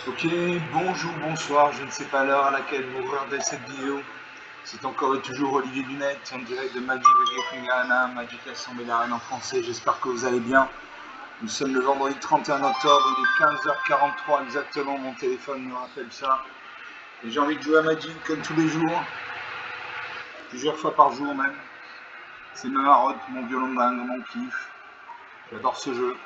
Ok, bonjour, bonsoir, je ne sais pas l'heure à laquelle vous regardez cette vidéo. C'est encore et toujours Olivier Lunette en direct de Magic the Gathering Arena, Magic Assembly Arena en français. J'espère que vous allez bien. Nous sommes le vendredi 31 octobre, il est 15h43 exactement, mon téléphone me rappelle ça. Et j'ai envie de jouer à Magic comme tous les jours, plusieurs fois par jour même. C'est ma marotte, mon violon de dingue, mon kiff. J'adore ce jeu.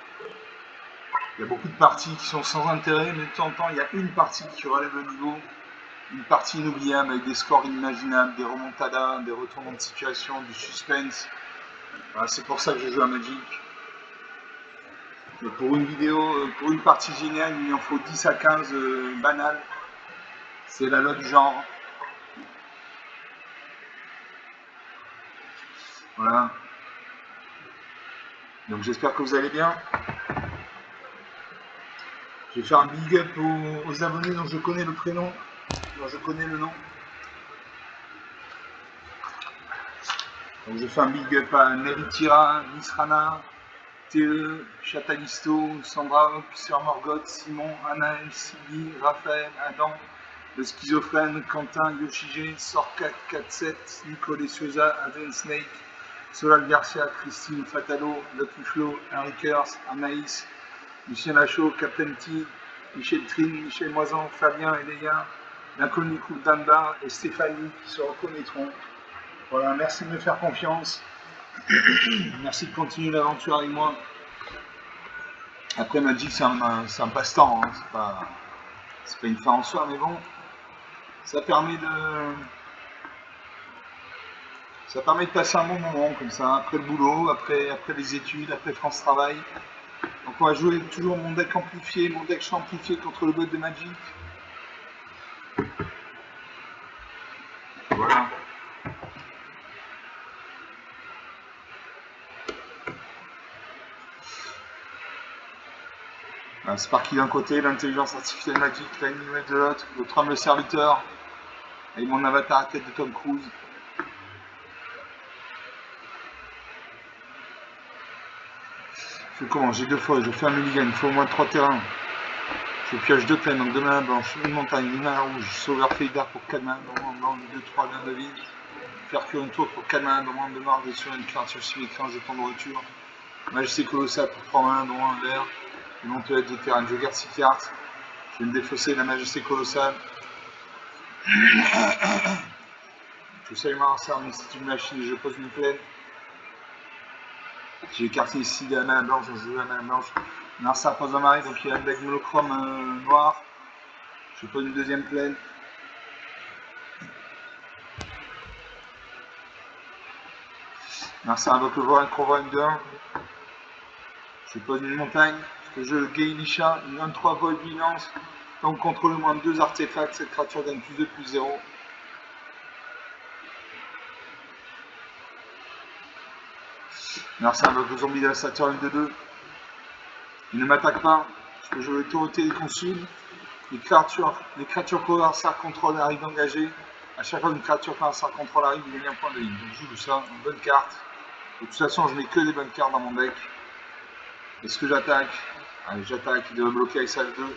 Il y a beaucoup de parties qui sont sans intérêt, mais de temps en temps, il y a une partie qui relève le niveau. Une partie inoubliable avec des scores inimaginables, des remontadas, des retournements de situation, du suspense. Voilà, c'est pour ça que je joue à Magic. Mais pour une vidéo, pour une partie géniale, il en faut 10 à 15 banales. C'est la loi du genre. Voilà. Donc j'espère que vous allez bien. Je vais faire un big up aux abonnés dont je connais le prénom, dont je connais le nom. Donc je fais un big up à Neritira, Nisrana, TE, Chatalisto, Sandra, Sir Morgoth, Simon, Anaël, Sylvie, Raphaël, Adam, le schizophrène, Quentin, Yoshige, Sorkat 47, Nicolas Souza, Aden Snake, Solal Garcia, Christine Fatalo, Lucky Flo, Henry Kers, Anaïs, Lucien Lachaud, Captain T, Michel Trine, Michel Moisan, Fabien et Léa, l'inconnu Cool Danbar et Stéphanie qui se reconnaîtront. Voilà, merci de me faire confiance. Merci de continuer l'aventure avec moi. Après, Magic, c'est un passe-temps, hein. C'est pas une fin en soi, mais bon, ça permet de passer un bon moment comme ça, après le boulot, après les études, après France Travail. Donc on va jouer toujours mon deck amplifié, mon deck amplifié contre le bot de Magic. Voilà. Sparky d'un côté, l'intelligence artificielle Magic, Lightning Wave de l'autre, le Trump le serviteur, et mon avatar à tête de Tom Cruise. Je fais comment? J'ai deux fois, je fais un mulligan, il faut au moins 3 terrains. Je pioche 2 plaines, donc 2 mains blanches, une montagne, une main rouge, sauveur Feydar pour 4 mains, dormant blanc, 2-3 gains de vie. Faire cuire une tour pour 4 mains, dormant de noir, sur une créature symétrique en jetant de retour. Majesté colossale pour 3 mains, dormant un vert. Une montelette de terrain, je garde 6 cartes. Je vais me défausser la majesté colossale. Je sais ma rassard, mais c'est une machine et je pose une plaine. J'ai écarté ici de la main blanche, je joue la main blanche. Narsa pose un mari, donc il y a un deck monochrome noir. Je pose une deuxième plaine. Narsa invoque le voile, convoi une 2-1. Je pose une montagne. Je joue le Geilisha, une 1-3 vol vigilance. Donc contrôle moins de 2 artefacts, cette créature gagne plus 2, plus 0. Narsa invoque le zombie de la Saturne de 2. Il ne m'attaque pas. Je peux jouer le Taureté des consuls. Les créatures que Narsa contrôle arrivent engagées. À chaque fois qu'une créature que Narsa contrôle arrive, il gagne un point de ligne. Donc je joue ça, une bonne carte. De toute façon, je mets que des bonnes cartes dans mon deck. Est-ce que j'attaque? Allez, j'attaque, il devrait bloquer avec ça le 2.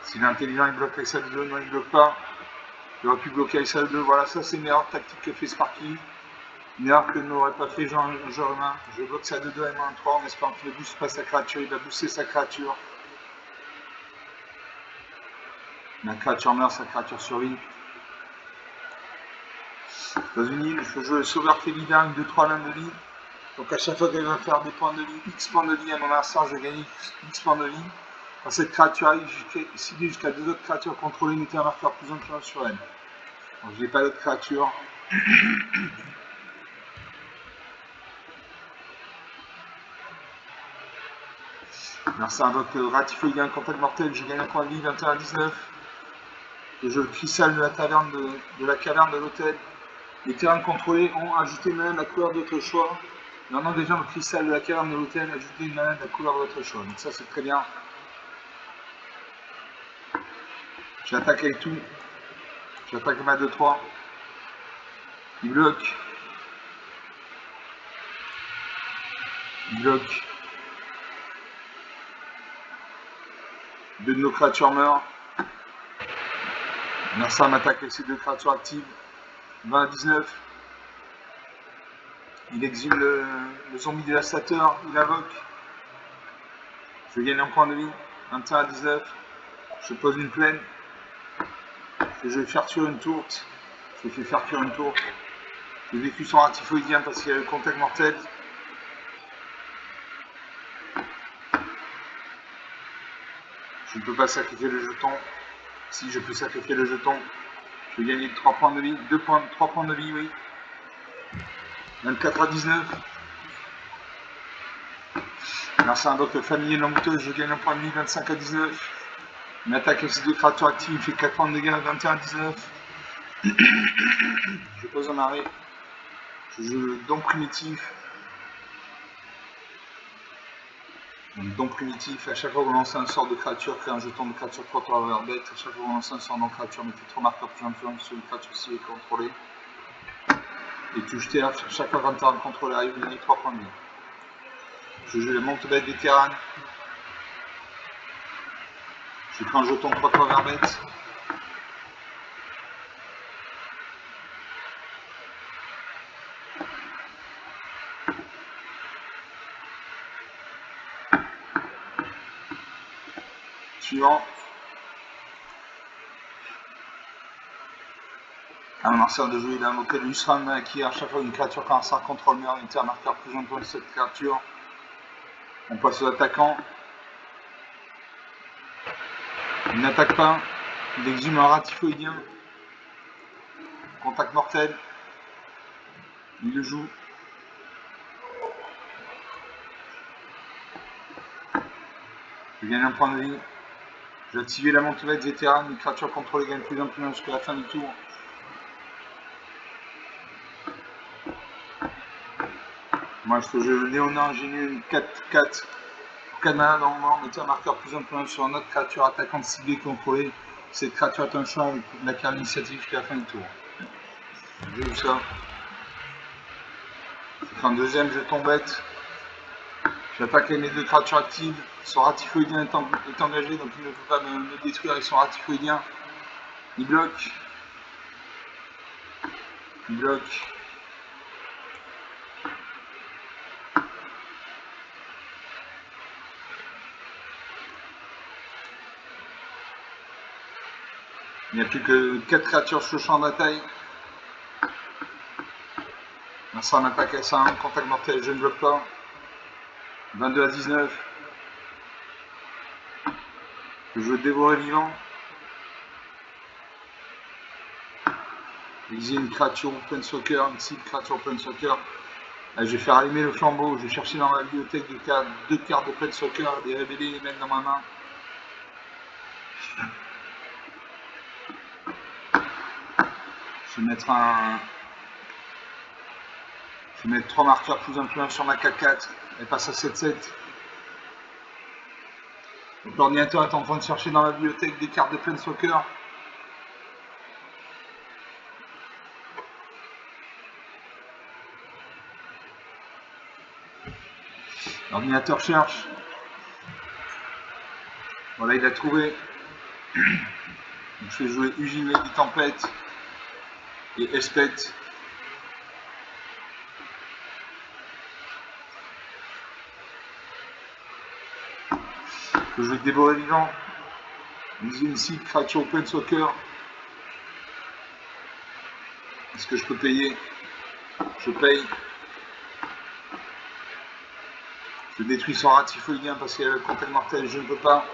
S'il est intelligent, il bloque avec ça le 2. Non, il ne bloque pas. Il aurait pu bloquer avec ça le 2. Voilà, ça c'est une erreur tactique que fait Sparky. Une erreur que n'aurait pas fait Jean Germain. Je bloque ça de 2 et 1 3 en espérant qu'il ne booste pas sa créature. Il va booster sa créature. Ma créature meurt, sa créature survit. Dans une île, je peux jouer le sauveur Félida, une 2-3 mains de vie. Donc à chaque fois qu'elle va faire des points de vie, X points de vie à mon adversaire, je gagne X points de vie. Quand cette créature arrive, s'il est jusqu'à 2 autres créatures contrôlées, mettez un marqueur plus influent sur elle. Donc je n'ai pas d'autres créatures. Merci à invoque ratifie, il y a un contact mortel, je gagne un point de vie, 21 à 19. Le jeu cristal de la taverne de la caverne de l'hôtel. Les terrains contrôlés ont ajouté une mana de la couleur de votre choix. Et en engageant le cristal de la caverne de l'hôtel, ajoutez une mana de la couleur de votre choix. Donc ça c'est très bien. J'attaque avec tout. J'attaque ma 2-3. Il bloque. Il bloque. Deux de nos créatures meurent. Narsa m'attaque avec ses deux créatures actives. 20 à 19. Il exile le zombie dévastateur. Il invoque. Je gagne un point de vie. 21 à 19. Je pose une plaine. Je vais faire tuer une tourte. Je fais faire cuire une tourte. J'ai vécu son ratifoïdien parce qu'il y a le contact mortel. Je ne peux pas sacrifier le jeton. Si je peux sacrifier le jeton, je vais gagner 3 points de vie. 3 points de vie, oui. 24 à 19. Merci à un docteur familier l'embouteuse, je gagne un point de vie. 25 à 19. Une attaque avec ses deux créatures actives, il fait 4 points de dégâts. 21 à 19. Je pose un arrêt. Je joue le don primitif. Donc, don primitif, à chaque fois que vous lancez un sort de créature, créez un jeton de créature trottoir bête. À chaque fois que vous lancez un sort de créature, mettez 3 marqueurs plus influents sur une créature cible contrôlée. Et touche terre, chaque fois qu'un terrain contrôlé arrive, vous gagnez 3 points de vie. Je joue les monte bête des terrains. Je prends un jeton de trottoir bête. Suivant. Un lanceur de jeu, il a invoqué le Lusram qui à chaque fois une créature quand ça contrôle meilleur unité, un marqueur plus important de cette créature. On passe aux attaquants. Il n'attaque pas. Il exhume un ratifoïdien. Contact mortel. Il le joue. Je gagne un point de vie. Je vais activer la montée vétérane. Les créatures contrôlées gagnent plus d'un plus jusqu'à la fin du tour. Moi je joue le Néonin ingénieux 4-4. Pour 4 mana dans le moment, mettez un marqueur plus important sur une autre créature attaquante ciblée contrôlée. Cette créature est un champ avec la carte initiative jusqu'à la fin du tour. J'ai vu ça. Je fais un deuxième jeton bête. J'attaque avec mes deux créatures actives. Son ratifoïdien est engagé, donc il ne peut pas me détruire avec son ratifoïdien. Il bloque. Il bloque. Il n'y a plus que 4 créatures sur le champ de bataille. Ça m'attaque à ça, contact mortel, je ne bloque pas. 22 à 19. Je veux dévorer vivant. Exile une créature Planeswalker, une cible créature Planeswalker. Là, je vais faire allumer le flambeau, je vais chercher dans la bibliothèque deux cartes de Planeswalker, les révéler et les mettre dans ma main. Je vais mettre Je vais mettre 3 marqueurs plus influents sur ma K4. Elle passe à 7-7. L'ordinateur est en train de chercher dans la bibliothèque des cartes de Planeswalker. L'ordinateur cherche. Voilà, il a trouvé. Donc, je vais jouer Ugine des Tempêtes et Espète. Je vais dévorer vivant. Une cible créature Planeswalker. Est-ce que je peux payer? Je paye. Je détruis son ratifoïdien parce qu'il y a le contact mortel, je ne peux pas.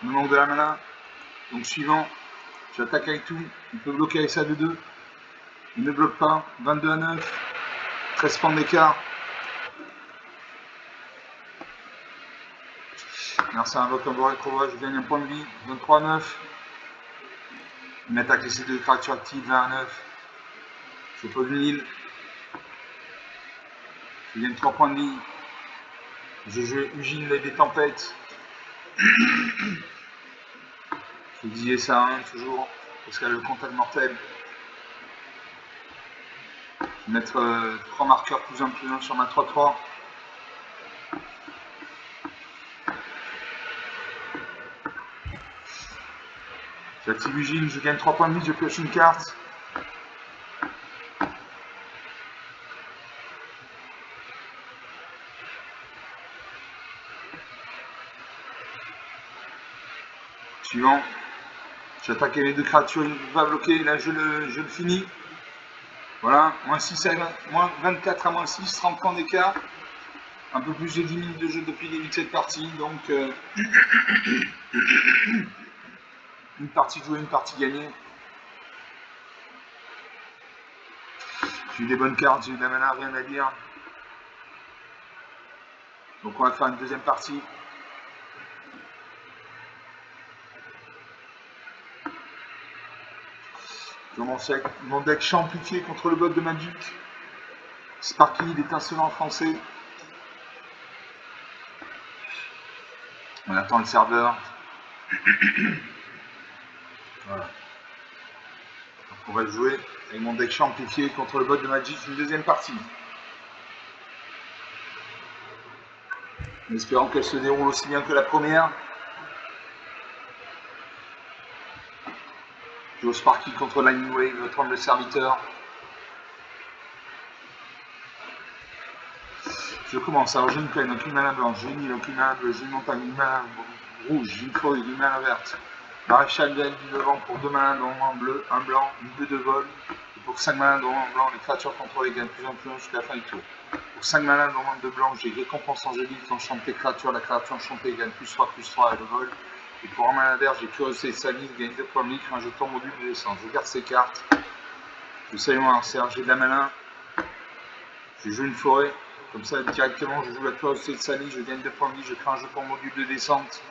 Il me manque de la mana. Donc suivant, j'attaque avec tout. Il peut bloquer avec ça de 2. Il ne bloque pas. 22 à 9. 13 points d'écart. Merci à Invoque un Boré, je gagne un point de vie. 23 à 9. Il m'attaque avec ses deux créatures actives. 20 à 9. Je pose une île. Je gagne 3 points de vie. Je joue Ugine des Tempêtes. Je disais ça à 1 toujours, parce qu'elle a le contact mortel. Je vais mettre 3 marqueurs plus influents sur ma 3-3. J'active Ugine, je gagne 3 points de vie, je pioche une carte. Suivant. J'attaque les 2 créatures, il va bloquer, là je le finis. Voilà, moins 6 à, moins 24 à moins 6, 30 points d'écart. Un peu plus de 10 minutes de jeu depuis le début de cette partie, donc une partie jouée, une partie gagnée. J'ai eu des bonnes cartes, j'ai eu de la mana, rien à dire. Donc on va faire une deuxième partie. Je commence avec mon deck champ amplifié contre le bot de Magic. Sparky, l'étincelant français. On attend le serveur. Voilà. Donc on va jouer avec mon deck champ amplifié contre le bot de Magic, une deuxième partie. En espérant qu'elle se déroule aussi bien que la première. Je joue Sparky contre Lightning Wave, trompe le serviteur. Je commence. Alors j'ai une plaine, aucune mana blanche, j'ai une île, aucune mana bleue, j'ai une montagne, une mana rouge, j'ai une forêt, une mana verte. Maréchal d'Aile du Levant pour 2 manas en bleu, un blanc, une 2 de vol. Et pour 5 manas en blanc, les créatures contrôlées gagnent plus en plus jusqu'à la fin du tour. Pour 5 manas de blanc, j'ai récompense angélique, enchante tes créatures, la créature enchantée gagne +3/+3 et le vol. Et pour un mana vert, j'ai curiosité et salise, gagne 2 points de vie, un jeton module de descente. Je garde ces cartes. Je salue mon arcère, j'ai de la mana. Je joue une forêt. Comme ça, directement, je joue la curiosité de Sally, je gagne 2 points de vie, je crée un jeton module de descente.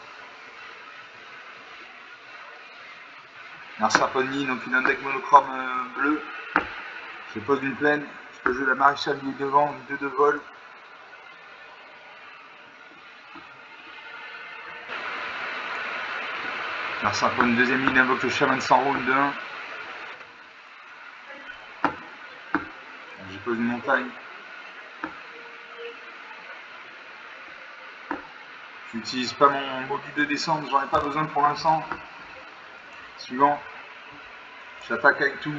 Narcia Pony, donc une deck monochrome bleu. Je pose une plaine, je peux jouer la maréchal du devant, une 2 de vol. Narcia Pony, deuxième ligne, invoque le chaman sans roue, une 2-1. Je pose une montagne. Je n'utilise pas mon module de descente, j'en ai pas besoin pour l'instant. Suivant. J'attaque avec tout.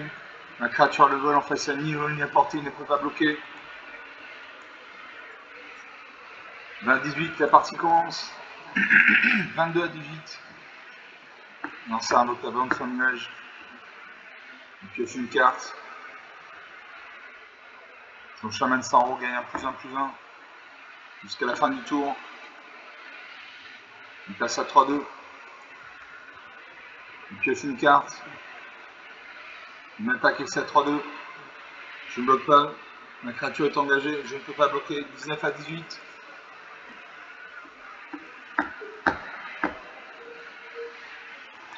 Ma créature le vol en face à ni vol ni à portée, il ne peut pas bloquer. 20-18, la partie commence. 22 à 18. Non, ça invoque la bande son image. Il pioche une carte. Son chaman sans roue gagne un +1/+1 jusqu'à la fin du tour. Il passe à 3-2. Il pioche une carte. Il m'attaque avec ça 3-2. Je ne bloque pas. Ma créature est engagée. Je ne peux pas bloquer. 19 à 18.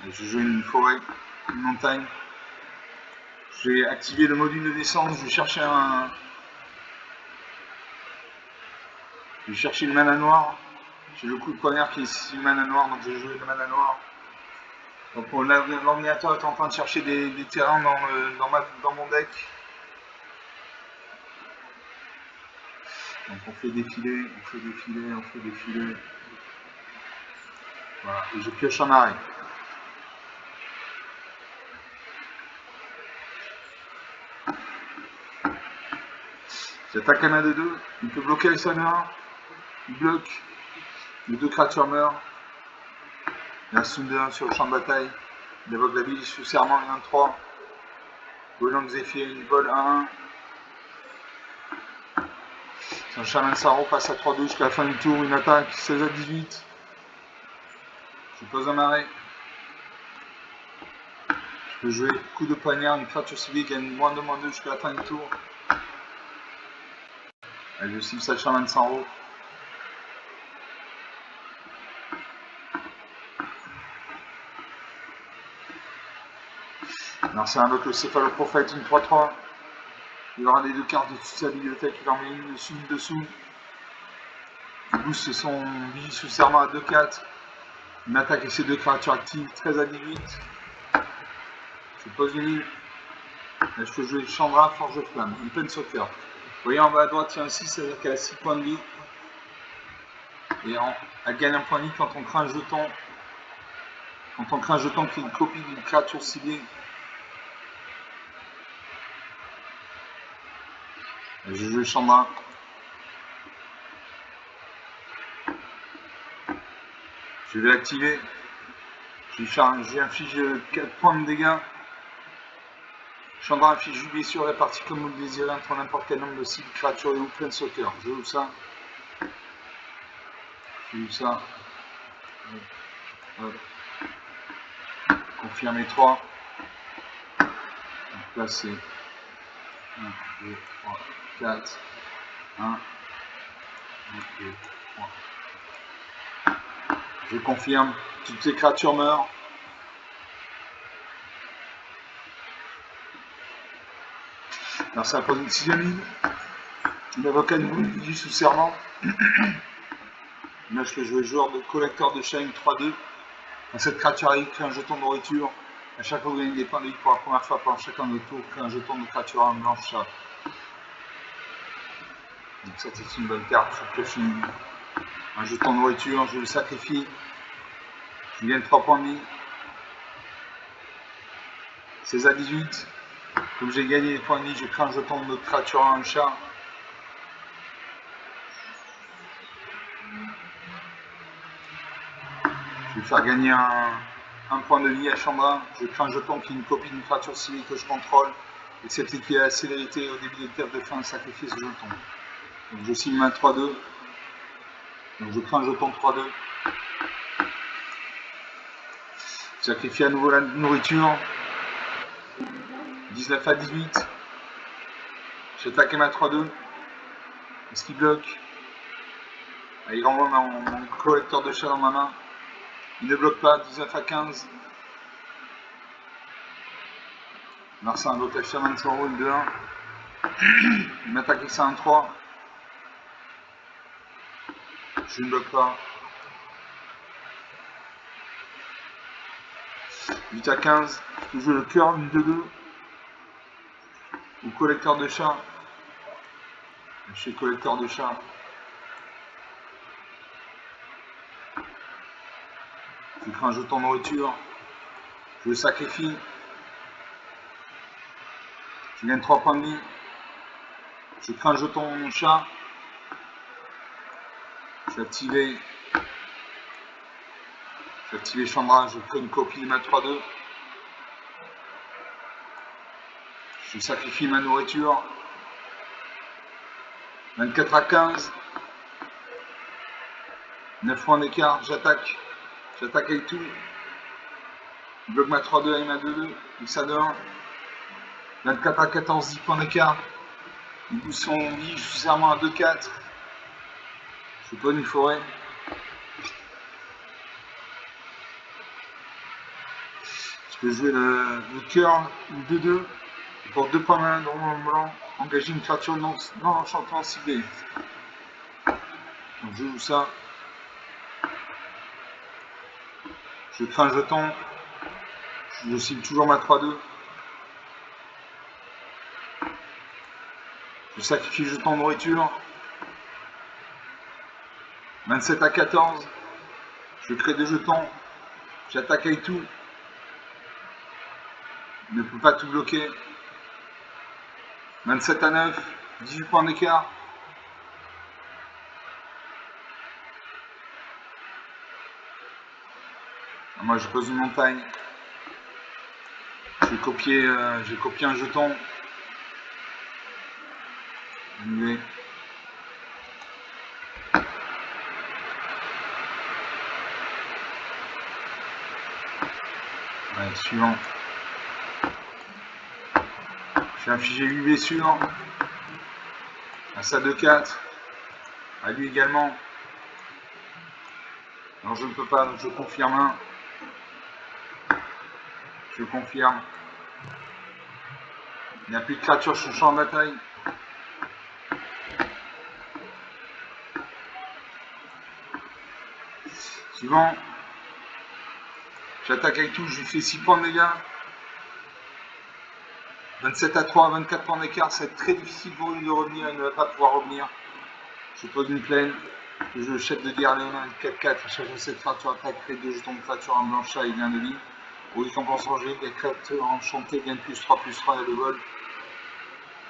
Et je joue une forêt, une montagne. J'ai activé le module de descente. Je vais chercher une mana noire. J'ai le coup de poignard qui est ici, une mana noire, donc je vais jouer le mana noire. Donc l'ordinateur est en train de chercher des terrains dans mon deck. Donc on fait défiler, on fait défiler, on fait défiler. Voilà, et je pioche un arrêt. J'attaque un de 2, il peut bloquer avec sa main. Il bloque. Les 2 créatures meurent. Il y a un Sound de 1 sur le champ de bataille. Il évoque la ville sous serment 1-3. Volant Zephyr, il vole 1-1. Son chaman Saro passe à 3-2 jusqu'à la fin du tour. Une attaque 16 à 18. Je pose un arrêt. Je peux jouer coup de poignard. Une créature civile gagne -2/-2 jusqu'à la fin du tour. Allez, je cible sa chaman Saro. Alors c'est invoque le céphaloprophète, une 3-3. Il aura les 2 cartes de toute sa bibliothèque, il en met une dessus, une dessous. Il booste son vie sous serment à 2-4. Une attaque avec ses 2 créatures actives, 13 à 18. Je pose une île. Là je peux jouer Chandra, Forge Flamme, une peine sauteur. Vous voyez en bas à droite, il y a un 6, c'est-à-dire qu'elle a 6 points de vie. Et elle gagne un point de vie quand on crée un jeton. En tant qu'un jeton qui est une copie d'une créature ciblée. Je joue le Chandra. Je vais l'activer. J'ai infligé 4 points de dégâts. Chandra inflige 8 blessures réparties comme vous le désirez entre n'importe quel nombre de cibles, créatures ou planeswalkers. Je joue ça. Je joue ça. Hop. Confirmer 3. Donc là c'est 1, 2, 3, 4. 1, 2, 3. Je confirme. Toutes ces créatures meurent. Alors ça pose une 6e ligne. L'avocat de boule dit sous serment. Là je fais jouer joueur de collecteur de Shine 3-2. Dans cette créature arrive, crée un jeton de nourriture. À chaque fois que vous gagnez des points de vie pour la première fois pendant chacun de tours, crée un jeton de créature en blanche. Donc ça c'est une bonne carte. Je pioche un jeton de nourriture, je le sacrifie. Je gagne 3 points de vie. 16 à 18. Comme j'ai gagné les points de vie, je crée un jeton de créature en chat. Je vais faire gagner un point de vie à Chandra. Je crée un jeton qui est une copie d'une créature civile que je contrôle. Excepté qu'il y a la célérité au début des tables de fin de sacrifier ce jeton. Donc je signe ma 3-2. Donc je crée un jeton 3-2. Je sacrifie à nouveau la nourriture. 19 à 18. J'attaque ma 3-2. Est-ce qu'il bloque? Il renvoie mon collecteur de chat dans ma main. Il ne bloque pas. 19 à 15. Marcin un blocage chaman sur roule 2-1. Il m'attaque avec ça 1-3. Je ne bloque pas. 8 à 15. Je peux jouer le cœur, une 2-2. Ou collecteur de chat. Je suis collecteur de chat. Je crée un jeton de nourriture. Je le sacrifie. Je gagne 3 points de vie. Je crée un jeton de chat. Je vais activer. Je vais activer Chandra. Je crée une copie de ma 3-2. Je sacrifie ma nourriture. 24 à 15. 9 points d'écart. J'attaque. J'attaque avec tout. Je bloque ma 3-2 avec ma 2-2. Donc ça de 1. 24 à 14, 10 points d'écart. Il bouge son vie, je suis serment à 2-4. Je pas une forêt. Je peux jouer le cœur, une 2-2. Pour 2 points main dans mon blanc. Engager une créature non enchantée ciblée. Donc je joue ça. Je crée un jeton. Je cible toujours ma 3-2. Je sacrifie le jeton de nourriture. 27 à 14. Je crée des jetons. J'attaque avec tout. Il ne peut pas tout bloquer. 27 à 9. 18 points d'écart. Moi je pose une montagne. J'ai copié un jeton. Ouais, suivant. J'ai infligé 8 blessures. À ça 2-4. À lui également. Non, je ne peux pas, donc je confirme un. Je confirme. Il n'y a plus de créatures sur le champ de bataille. Suivant. J'attaque avec tout, je lui fais 6 points de dégâts. 27 à 3, 24 points d'écart, c'est très difficile pour lui de revenir, il ne va pas pouvoir revenir. Je pose une plaine. Je joue le chef de guerre Léonin 4-4. À chaque fois cette créature attaque, crée 2 jetons de créature en blancha et gain de vie. Au récompense rangée, les créatures enchantées gagnent +3/+3 et le vol.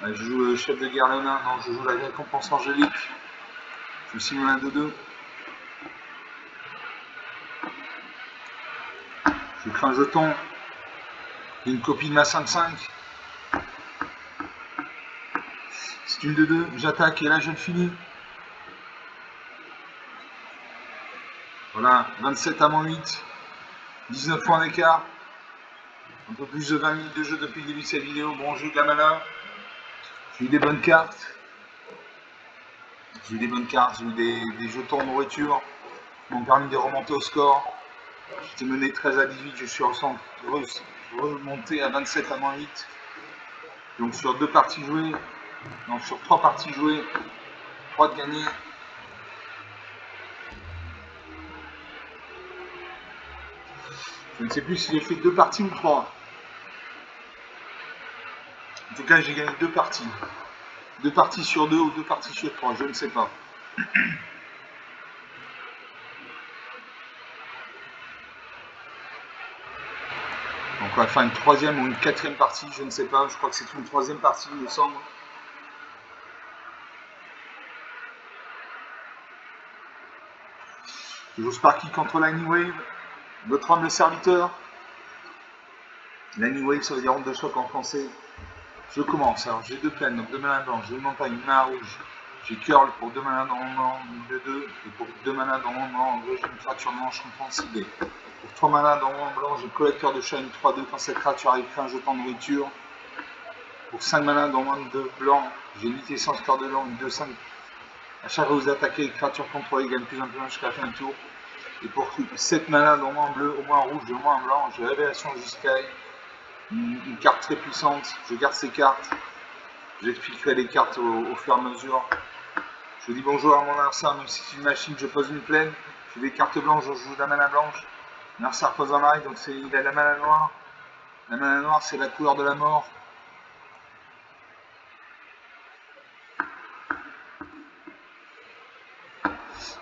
Je joue le chef de guerre Léonin. Non, je joue la récompense angélique. Je joue Simon 2-2. Je crée un jeton. Une copie de ma 5-5. C'est une 2-2. J'attaque et là je le finis. Voilà, 27 à -8. 19 points d'écart. Un peu plus de 20 minutes de jeu depuis le début de cette vidéo. Bon, j'ai eu de la mana. J'ai eu des bonnes cartes. J'ai eu des jetons de nourriture qui m'ont permis de remonter au score. J'étais mené 13 à 18, je suis remonté à 27 à -8. Donc sur 2 parties jouées, non, sur 3 parties jouées, 3 de gagnées. Je ne sais plus si j'ai fait 2 parties ou 3. En tout cas, j'ai gagné 2 parties. 2 parties sur 2 ou 2 parties sur 3, je ne sais pas. Donc on va faire une 3e ou une 4e partie, je ne sais pas. Je crois que c'est une 3e partie, il me semble. Je joue Sparky contre Lightning Wave. Votre homme le serviteur. Lightning Wave, ça veut dire onde de choc en français. Je commence. Alors j'ai 2 plaines, donc 2 mana blanches, j'ai une montagne, une mana rouge. J'ai curl pour 2 mana dans mon blanc, de 2. Et pour 2 mana dans mon blanc, j'ai une créature blanche compensée. Pour 3 mana dans mon blanc, j'ai collecteur de shine 3-2. Quand cette créature arrive, crée un jeton de nourriture. Pour 5 mana dans mon 2 blanc, j'ai une essence cœur de blanc, une 2-5. À chaque fois que vous attaquez les créatures contrôlées, gagne plus 1/+1 jusqu'à la fin du tour. Et pour 7 mana dans moins bleu, au moins rouge, au moins blanc, j'ai révélation jusqu'à une carte très puissante. Je garde ces cartes. J'expliquerai les cartes au fur et à mesure. Je dis bonjour à mon adversaire, même si c'est une machine, je pose une plaine. J'ai des cartes blanches, je joue de la mana blanche. L'adversaire pose un mail, donc il a la mana noire. La mana noire, c'est la couleur de la mort.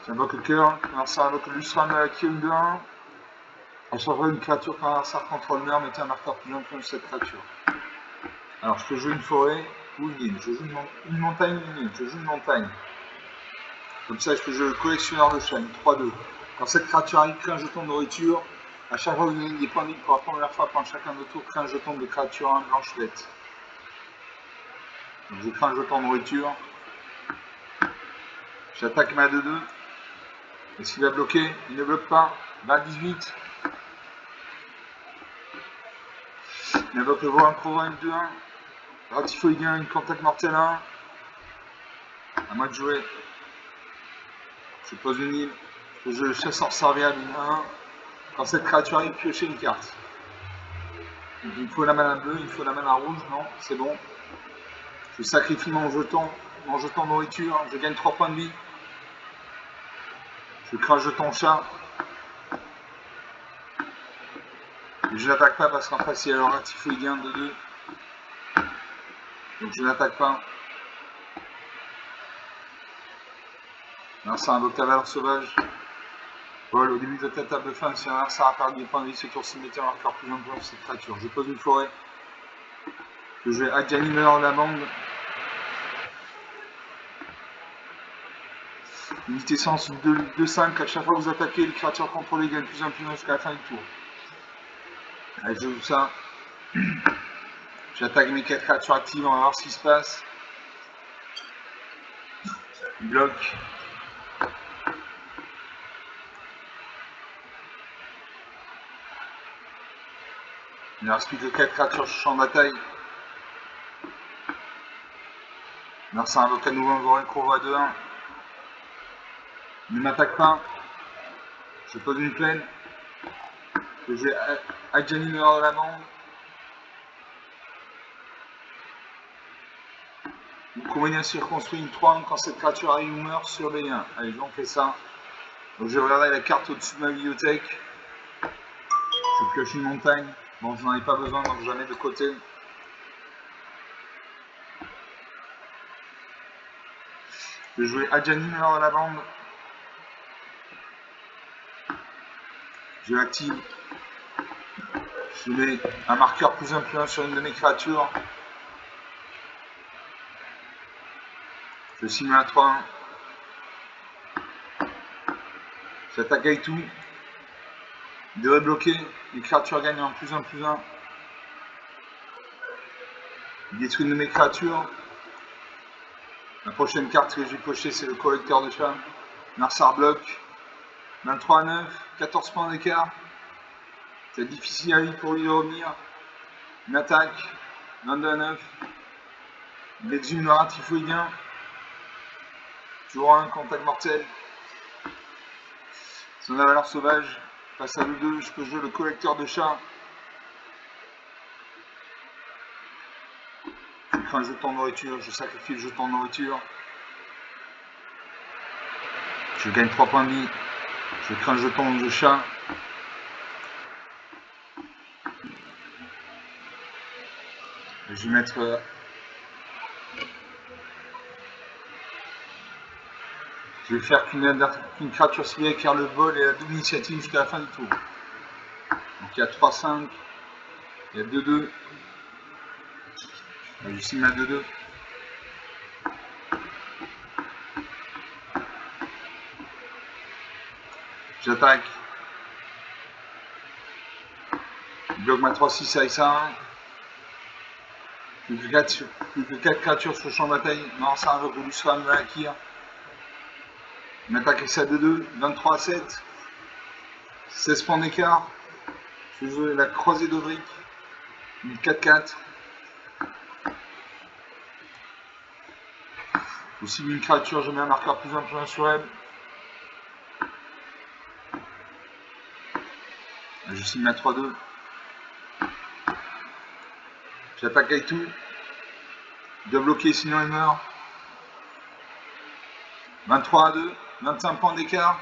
J'invoque le cœur, l'adversaire invoque le Lustrum de la Kyung de 1. À chaque fois une créature qu'un adversaire contrôle meurt, mettez un marqueur plus long que cette créature. Alors je peux jouer une forêt ou une île. Je joue une montagne ou une île. Je joue une montagne. Comme ça, je peux jouer le collectionneur de chaîne, 3-2. Quand cette créature arrive, crée un jeton de nourriture. À chaque fois que vous gagnez des points de vie pour la première fois pendant chacun de tours, crée un jeton de créature 1 blanchette. Donc je crée un jeton de nourriture. J'attaque ma 2-2. Est-ce qu'il va bloquer? Il ne bloque pas. 20-18. Il invoque le voile Incroyable 2-1. Ratifoïdien, une contact mortelle 1. À moi de jouer. Je pose une île. Je joue le chasseur serviable 1. Quand cette créature arrive, piochez une carte. Donc, il me faut la mana bleue, il me faut la mana rouge. Non, c'est bon. Je sacrifie mon jeton de nourriture. Je gagne 3 points de vie. Je crée un jeton chat. Et je n'attaque pas parce qu'en face il y a le ratifoïdien de 2. Donc je n'attaque pas. Là, c'est un vocabulaire sauvage. Voilà, au début de ta table de fin, si un adversaire a perdu des points de vie, ce tour-ci, mettez un marqueur plus long pour cette créature. Je pose une forêt. Je vais Adjani Meneur de la bande. Unité sens 2-5. À chaque fois que vous attaquez, les créatures contrôlées gagnent plus 1/+1 jusqu'à la fin du tour. Allez, je joue ça. J'attaque mes 4 créatures actives, on va voir ce qui se passe. Il bloque. Il ne reste plus que 4 créatures sur champ de bataille. Merci, invoque à nouveau un Gorin Crova 2-1. Il ne m'attaque pas. Je pose une plaine. Je vais Adjani Meneur de la bande. Vous convenez à circonstruire une 3 quand cette créature arrive ou meurt sur les liens. Allez, on fait ça. Donc je regarderai la carte au-dessus de ma bibliothèque. Je pioche une montagne. Bon, je n'en ai pas besoin, donc je la mets de côté. Je vais jouer Adjani Meneur de la bande. Je l'active. Je mets un marqueur +1/+1 sur une de mes créatures. Je simule un 3-1. J'attaque avec tout. Il devrait bloquer. Les créatures gagnent en +1/+1. Il détruit une de mes créatures. La prochaine carte que j'ai cochée, c'est le collecteur de chat. Narsar bloc. 23-9. 14 points d'écart. C'est difficile à lui pour lui de revenir. Une attaque. 22-9. Il exhume le rat typhoïdien. Toujours un contact mortel. Son la valeur sauvage. Face à nous 2, je peux jouer le collecteur de chat. Je crée un jeton de nourriture. Je sacrifie le jeton de nourriture. Je gagne 3 points de vie. Je crée un jeton de chat. Je vais mettre je vais faire qu'une créature ciblée acquiert le vol et la double initiative jusqu'à la fin du tour. Donc il y a 3-5, il y a 2-2. Je signe à 2-2. J'attaque. Je bloque ma 3-6 avec ça. Plus que 4 créatures sur le champ de bataille. Non, ça un révolu spam va acquérir. Une attaque avec ça 2-2. 23-7. 16 points d'écart. Je joue la croisée d'Auvric. Une 4-4. Aussi une créature, je mets un marqueur +1/+1 sur elle. Je signe à 3-2. J'attaque avec tout. Il doit bloquer sinon il meurt. 23-2. 25 points d'écart.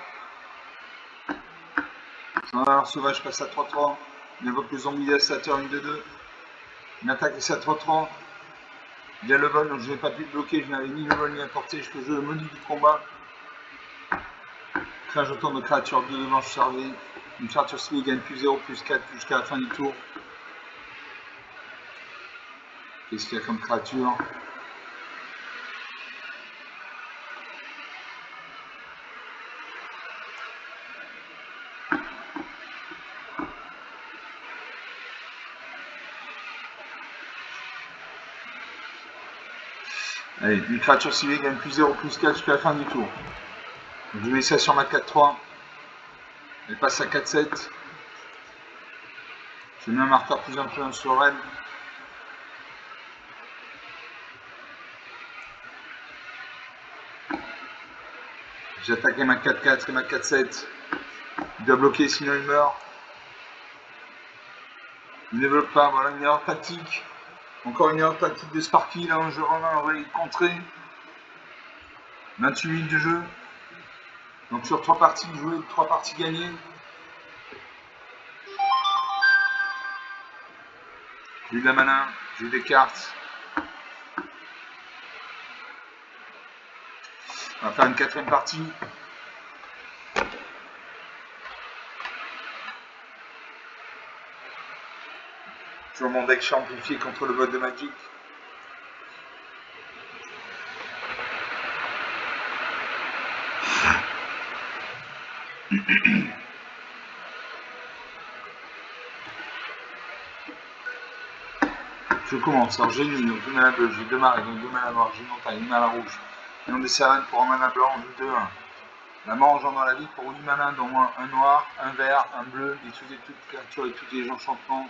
Son valeur sauvage passe à 3-3. Il invoque le zombie devastateur 1-2-2. Une attaque et c'est à 3-3. Il y a le vol, donc je n'ai pas pu le bloquer. Je n'avais ni le vol ni la portée. Je peux jouer le menu du combat. Crée un jeton de créature 2 blanche servée. Une créature ciblée gagne +0, +4 jusqu'à la fin du tour. Qu'est-ce qu'il y a comme créature? Allez, une créature ciblée gagne +0, +4 jusqu'à la fin du tour. Donc je mets ça sur ma 4-3. Elle passe à 4-7. Je mets un marqueur +1/+1 sur elle. J'attaque ma 4-4 et ma 4-7. Il doit bloquer sinon il meurt. Il ne bloque pas, voilà une erreur tactique. Encore une erreur tactique de Sparky, là je on va les contrer. 28 minutes de jeu. Donc sur 3 parties jouées, 3 parties gagnées. J'ai eu de la mana, j'ai eu des cartes. On va faire une 4ème partie. Toujours mon deck amplifié contre le vote de Magic. Je commence. Alors j'ai une, donc 2 mana bleu, j'ai 2 marées, donc 2 mana noires, j'ai une montagne, 1 mana rouge. Et on des sirènes pour un mana blanc, 2-1. La mort engendre la vie pour 8 mana, dont un noir, un vert, un bleu, détruisez toutes les créatures et tous les enchantements.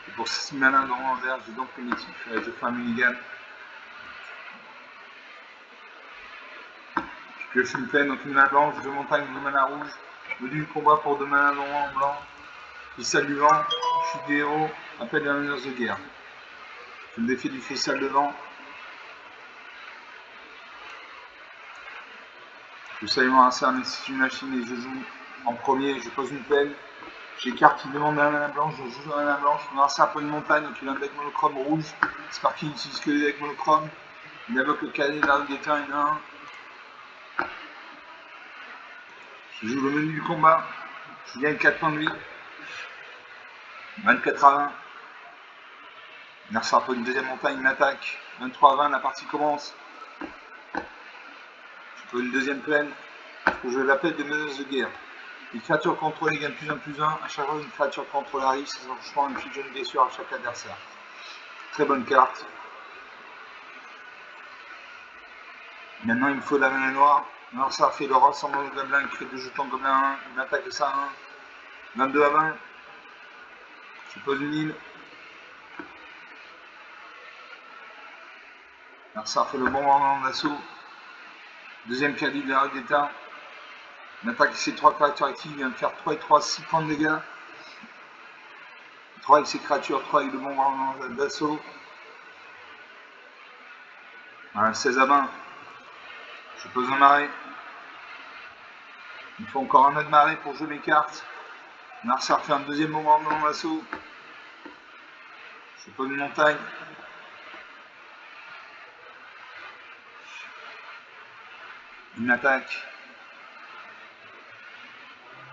Et pour 6 mana, dont un vert, j'ai donc le mythique. Je fais un mulligan. Je pioche une peine, donc 1 mana blanche, 2 montagnes, 2 mana rouge. Module combat pour 2 mana dont en blanc. Cristal du vent, chute des héros, appel des menaces de guerre. Je me défie du cristal de vent. Je sais lancer mais c'est une machine et je joue en premier, je pose une peine. J'écarte, il demande un mana blanche, je joue un mana blanche, je lance un peu une montagne, donc il a un deck monochrome rouge. Sparky n'utilise que des decks monochrome. Il invoque le cadet d'arme d'éteint et 1. Je joue le menu du combat. Je gagne 4 points de vie. 24 à 20. Merci pour une deuxième montagne, une attaque. 23 à 20, la partie commence. Je peux une deuxième plaine. Je l'appelle des meneuses de guerre. Les créatures contrôlées gagnent plus 1 plus 1. À chaque fois une créature contrôlée arrive, c'est franchement une fiche de blessure à chaque adversaire. Très bonne carte. Maintenant il me faut la monnaie noire. Alors ça fait le rassemblement de gobelins, crée 2 jetons gobelins 1, une attaque de ça à 1. 22 à 20. Je pose une île. Alors ça fait le bon moment d'assaut. Deuxième calibre de la rue d'état. Une attaque ces 3 créatures actives vient de faire 3 et 3, 6 points de dégâts. 3 avec ces créatures, 3 avec le bon moment d'assaut. Voilà, 16 à 20. Je pose un marais. Il faut encore un autre marais pour jouer mes cartes. Ça refait un deuxième bombardement d'assaut. Je pose une montagne. Une attaque.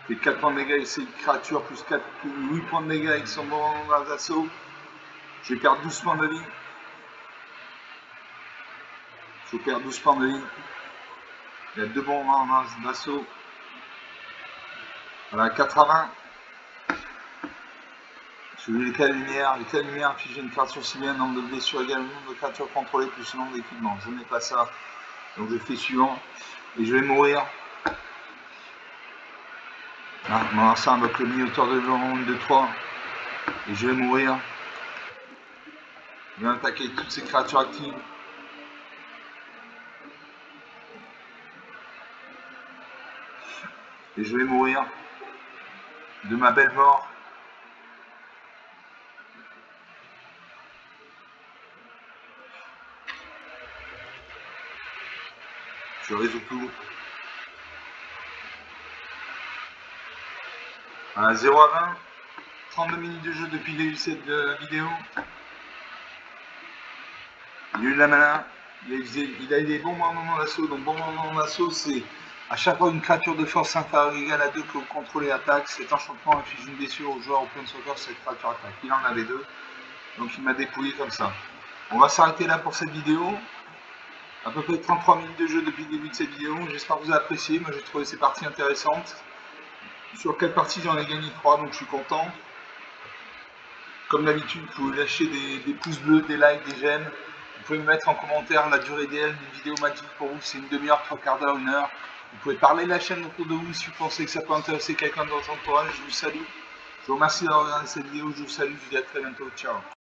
Fait 4 points de dégâts avec ces créatures, plus 4, plus 8 points de dégâts avec son bombardement d'assaut. Je vais perdre 12 points de vie. Je perds 12 points de vie. Il y a 2 bombardements d'assaut. Voilà, 4 à 20. Je vais les cas lumière. Les cas lumière affichent une créature ciblée, un nombre de blessures égal au nombre de créatures contrôlées plus le nombre d'équipements. Je n'ai pas ça. Donc je fais suivant. Et je vais mourir. Ah, mon ça va le mi-hauteur de ronde de 3. Et je vais mourir. Je vais attaquer toutes ces créatures actives. Et je vais mourir de ma belle mort. Je résous tout. À 0 à 20. 32 minutes de jeu depuis le début de cette vidéo. Il a eu de la mana. Il a eu des bons moments d'assaut. Donc bon moment d'assaut, c'est à chaque fois une créature de force inférieure égale à 2 que vous contrôlez attaque. Cet enchantement inflige une blessure au joueur au plein soccer, cette créature attaque. Il en avait 2. Donc il m'a dépouillé comme ça. On va s'arrêter là pour cette vidéo. À peu près 33 minutes de jeu depuis le début de cette vidéo. J'espère que vous avez apprécié. Moi j'ai trouvé ces parties intéressantes. Sur 4 parties j'en ai gagné 3, donc je suis content. Comme d'habitude, vous pouvez lâcher des pouces bleus, des likes, des j'aime. Vous pouvez me mettre en commentaire la durée idéale d'une vidéo magique pour vous. C'est une demi-heure, 3 quarts d'heure, 1 heure. Vous pouvez parler de la chaîne autour de vous si vous pensez que ça peut intéresser quelqu'un dans votre entourage. Je vous salue. Je vous remercie d'avoir regardé cette vidéo. Je vous salue. Je vous dis à très bientôt. Ciao.